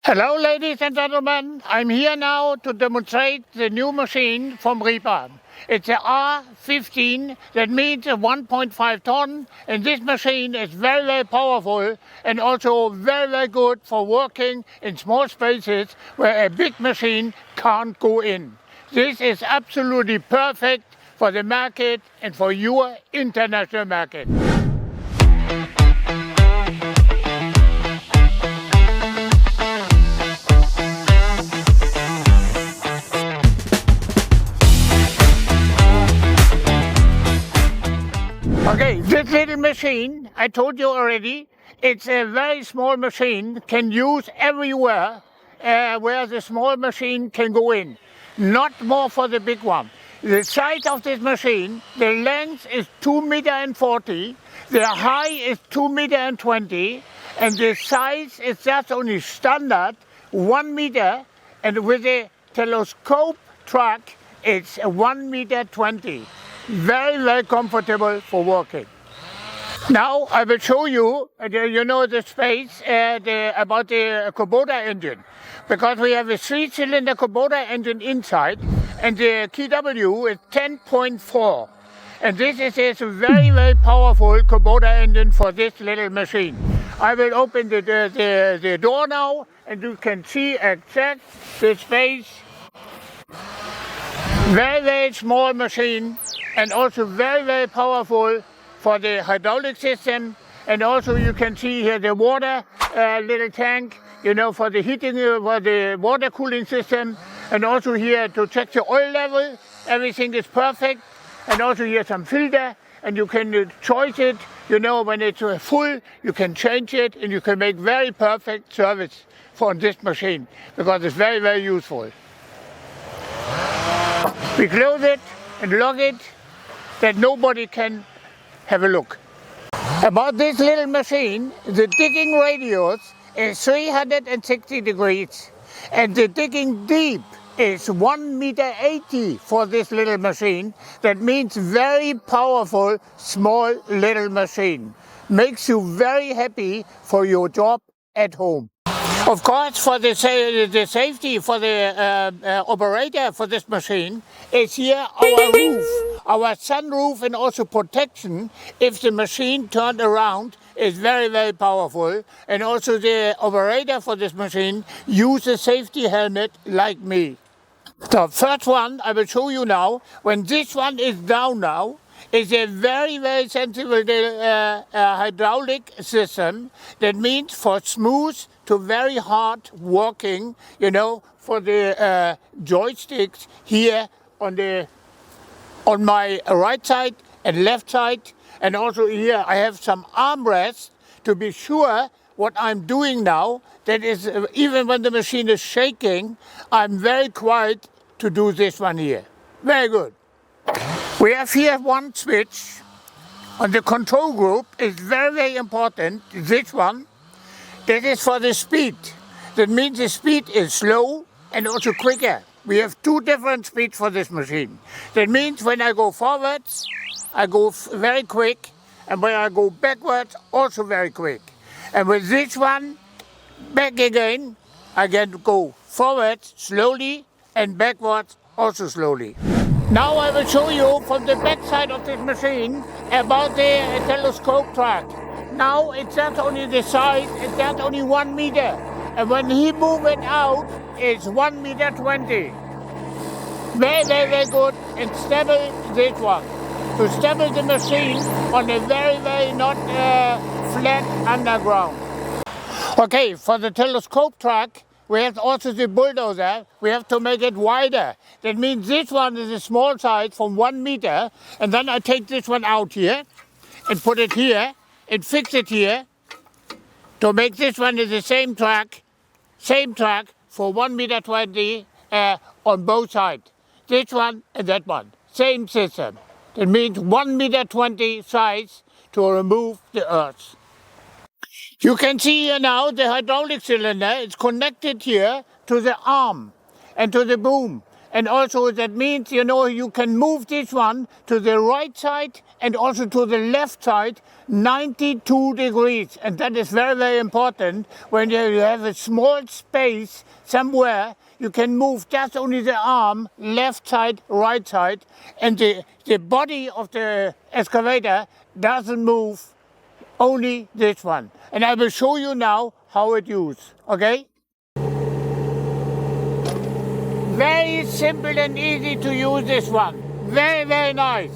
Hello ladies and gentlemen, I'm here now to demonstrate the new machine from Rippa. It's a R15, that means a 1.5 ton, and this machine is very powerful and also very good for working in small spaces where a big machine can't go in. This is absolutely perfect for the market and for your international market. Okay, this little machine, I told you already, it's a very small machine, can use everywhere where the small machine can go in. Not more for the big one. The size of this machine, the length is 2.40 meters, the height is 2.20 meters, and the size is just only standard 1 meter, and with a telescope truck, it's 1.20 meters. Very comfortable for working. Now I will show you, the space about the Kubota engine, because we have a 3-cylinder Kubota engine inside, and the KW is 10.4, and this is a very powerful Kubota engine for this little machine. I will open the door now, and you can see exact the space. Very small machine, and also very powerful for the hydraulic system. And also you can see here the water little tank, for the heating, for the water cooling system. And also here to check the oil level, everything is perfect. And also here some filter, and you can choose it, when it's full, you can change it, and you can make very perfect service for this machine, because it's very useful. We close it and lock it, that nobody can have a look. About this little machine, the digging radius is 360 degrees, and the digging deep is 1.80 meters for this little machine. That means very powerful, small little machine. Makes you very happy for your job at home. Of course, for the safety for the operator for this machine is here our roof, our sunroof, and also protection if the machine turned around is very powerful. And also the operator for this machine uses safety helmet like me. The first one I will show you now. When this one is down now, is a very sensitive hydraulic system. That means for smooth to very hard working, for the joysticks here on my right side and left side. And also here I have some armrests to be sure what I'm doing now. That is, even when the machine is shaking, I'm very quiet to do this one here. Very good. We have here one switch on the control group. Is very important, this one. That is for the speed. That means the speed is slow and also quicker. We have two different speeds for this machine. That means when I go forwards, I go very quick, and when I go backwards, also very quick. And with this one, back again, I can go forwards slowly and backwards also slowly. Now I will show you from the back side of this machine about the telescope truck. Now it's not only the size, it's not only 1 meter. And when he moves it out, it's 1.20 meters. Very good, and stable this one. To stable the machine on a very not flat underground. Okay, for the telescope truck, we have also the bulldozer. We have to make it wider. That means this one is a small size from 1 meter, and then I take this one out here and put it here and fix it here to make this one is the same truck for 1.20 meters on both sides. This one and that one, same system. That means 1.20 meters size to remove the earth. You can see here now the hydraulic cylinder is connected here to the arm and to the boom. and also that means, you know, you can move this one to the right side and also to the left side 92 degrees. And that is very, very important. When you have a small space somewhere, you can move just only the arm, left side, right side, and the body of the excavator doesn't move, only this one. And I will show you now how it used, okay? Very simple and easy to use this one. Very, very nice.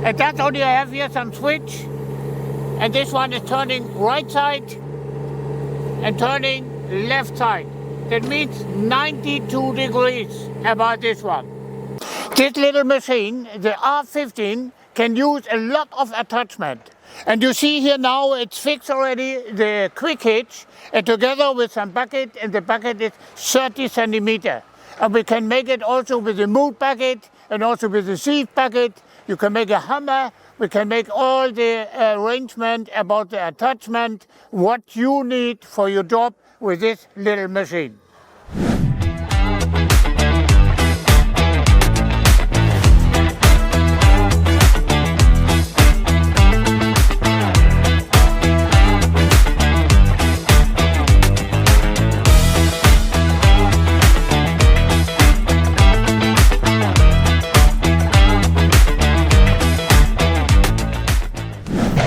And that's only I have here some switch. And this one is turning right side and turning left side. That means 92 degrees about this one. This little machine, the R15, can use a lot of attachment. And you see here now it's fixed already, the quick hitch, and together with some bucket, and the bucket is 30 centimeter. And we can make it also with the mood bucket and also with the sieve bucket. You can make a hammer. We can make all the arrangement about the attachment, what you need for your job with this little machine.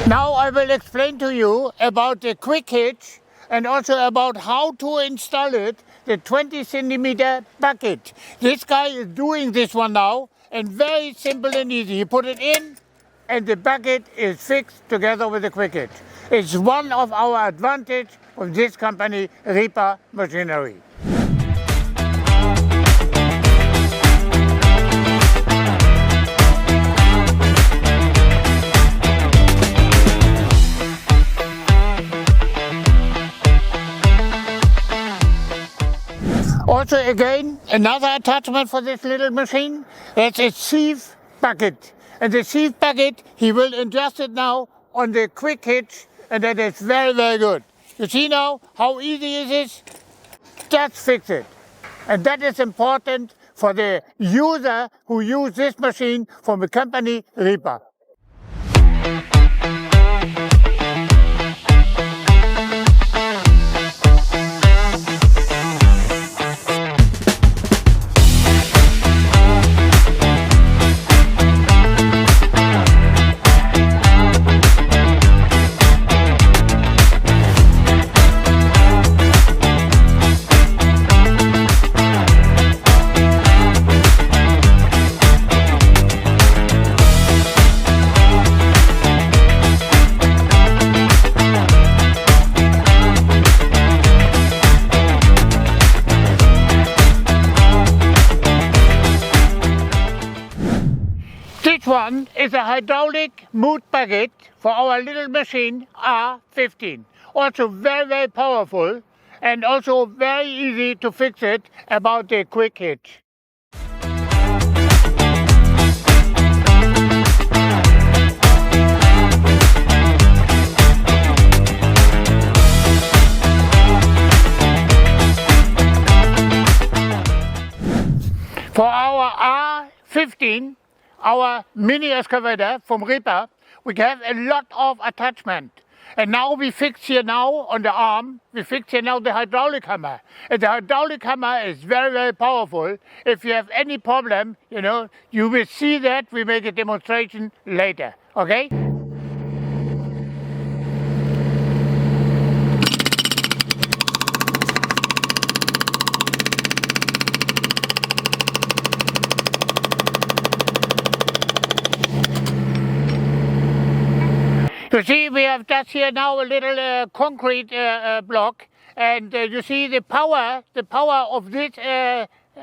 Now I will explain to you about the quick hitch and also about how to install it, the 20 centimeter bucket. This guy is doing this one now, and very simple and easy. You put it in and the bucket is fixed together with the quick hitch. It's one of our advantage of this company, Rippa Machinery. Also again, another attachment for this little machine, it's a sieve bucket. And the sieve bucket, he will adjust it now on the quick hitch, and that is very, very good. You see now how easy it is? Just fix it. And that is important for the user who use this machine from the company Rippa. This one is a hydraulic mood bucket for our little machine R15. Also very, very powerful and also very easy to fix it about the quick hitch. For our R15, our mini excavator from Rippa, we have a lot of attachment. And now we fix here now on the arm, we fix here now the hydraulic hammer. And the hydraulic hammer is very, very powerful. If you have any problem, you know, you will see that. We make a demonstration later, okay? You see, we have just here now a little concrete block, and you see the power of this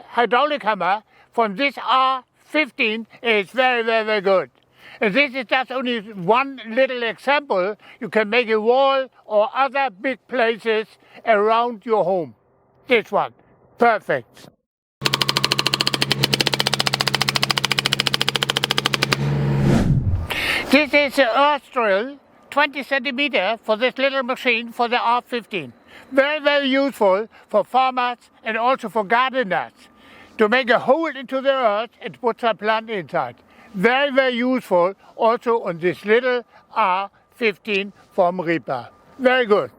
hydraulic hammer from this R15 is very, very, very good. And this is just only one little example. You can make a wall or other big places around your home. This one, perfect. This is an earth drill, 20 centimeter for this little machine for the R15. Very, very useful for farmers and also for gardeners. to make a hole into the earth and put some plant inside. Very, very useful also on this little R15 from Rippa. Very good.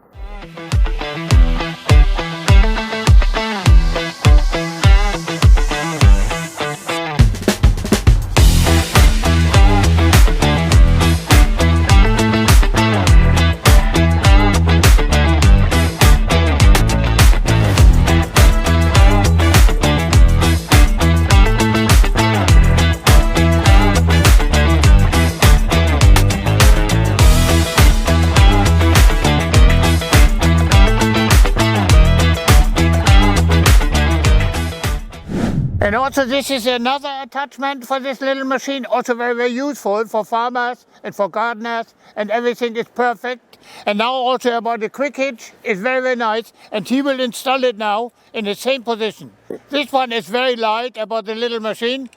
And also this is another attachment for this little machine, also very, very useful for farmers and for gardeners, and everything is perfect. And now also about the quick hitch is very, very nice, and he will install it now in the same position. This one is very light about the little machine.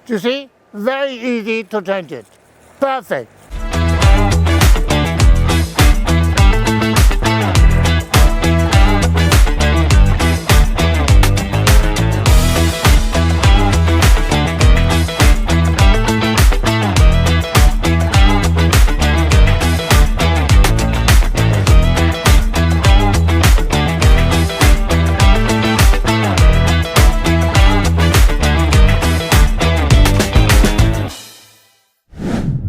You see, very easy to change it. Perfect.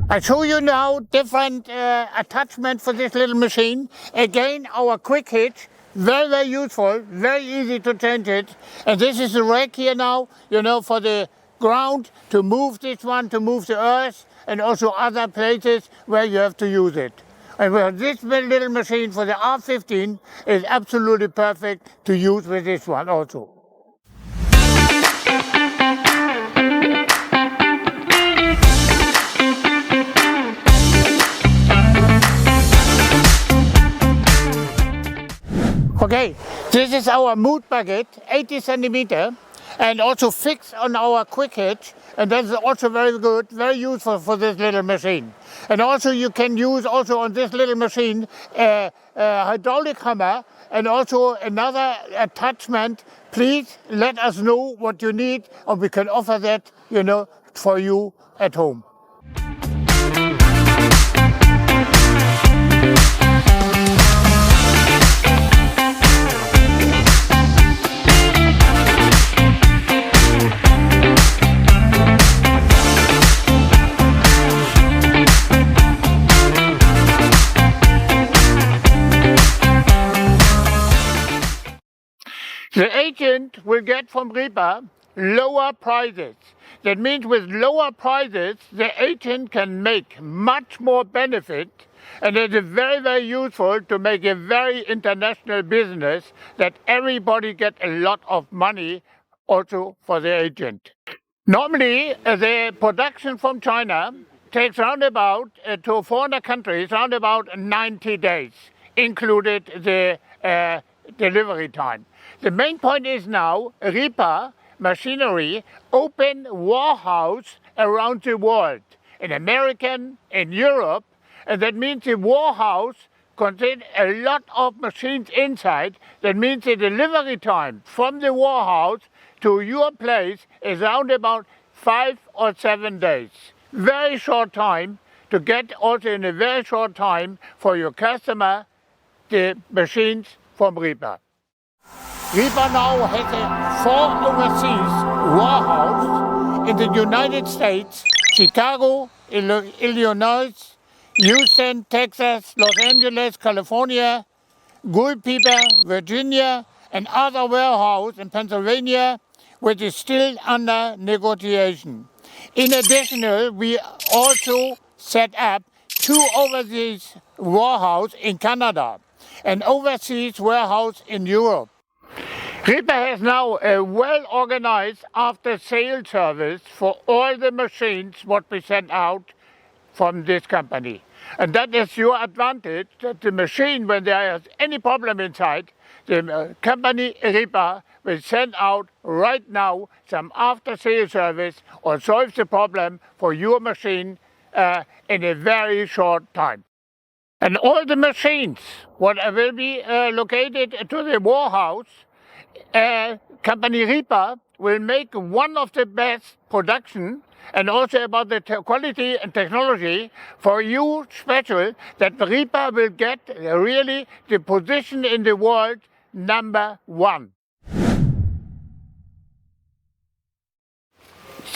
I show you now different attachment for this little machine. Again, our quick hitch, very, very useful, very easy to change it. And this is the rack here now, you know, for the ground, to move this one, to move the earth, and also other places where you have to use it. And well, this little machine for the R15 is absolutely perfect to use with this one also. Okay, this is our mood bucket, 80 centimeter, and also fixed on our quick hitch, and that's also very good, very useful for this little machine. And also you can use also on this little machine a hydraulic hammer and also another attachment. Please let us know what you need, and we can offer that, you know, for you at home. The agent will get from Rippa lower prices. That means with lower prices, the agent can make much more benefit, and it is very, very useful to make a very international business that everybody get a lot of money also for the agent. Normally, the production from China takes round about to foreign countries round about 90 days, included the delivery time. The main point is now Rippa machinery open warehouse around the world, in America, in Europe, and that means the warehouse contains a lot of machines inside. That means the delivery time from the warehouse to your place is around about 5 or 7 days. Very short time to get also in a very short time for your customer the machines from Rippa. Rippa now has 4 overseas warehouses in the United States, Chicago, Illinois, Houston, Texas, Los Angeles, California, Culpeper, Virginia, and other warehouses in Pennsylvania, which is still under negotiation. In addition, we also set up 2 overseas warehouses in Canada, an overseas warehouse in Europe. Rippa has now a well-organized after-sales service for all the machines what we send out from this company. And that is your advantage, that the machine, when there is any problem inside, the company Rippa will send out right now some after-sales service or solve the problem for your machine in a very short time. And all the machines what will be located to the warehouse company Rippa will make one of the best production, and also about the quality and technology for you special, that Rippa will get really the position in the world #1.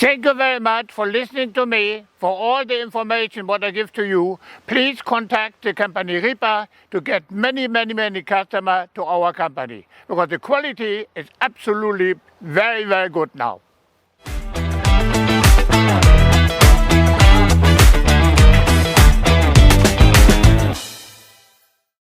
Thank you very much for listening to me. For all the information what I give to you, please contact the company Rippa to get many customers to our company, because the quality is absolutely very good now.